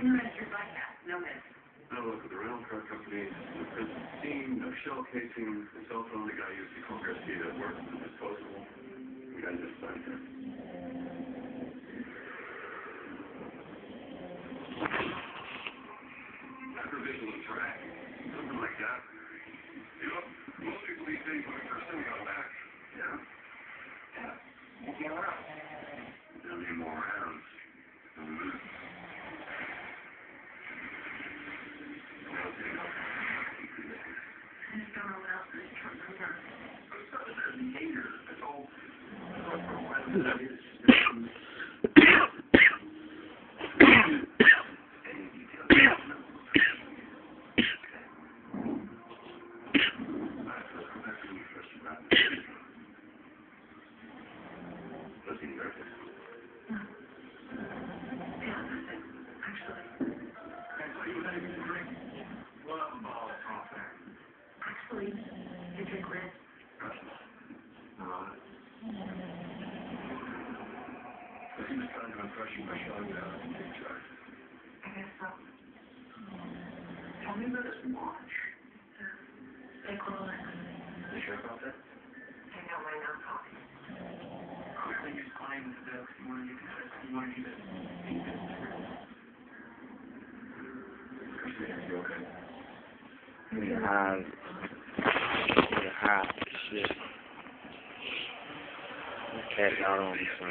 no mysteries like that. No mysteries. I look at the rental car company, the prison scene, no shell casing, the cell phone the guy used to call Garcia at work was disposable. The guy just signed there. After visual track, something like that. You know, most people these days look for a synagogue back. Yeah? Yeah. Won't be around. There'll be more rounds. Actually, you drink red. He was trying to impress you by showing down in big charge. I guess so. Tell me about this watch. They call it. You sure about that? I know my non copy. Clearly he's claiming to this. You wanted you to see this. You okay? Shit. Cat out on me, son.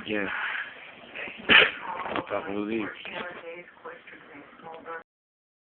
Yeah. Talking to these.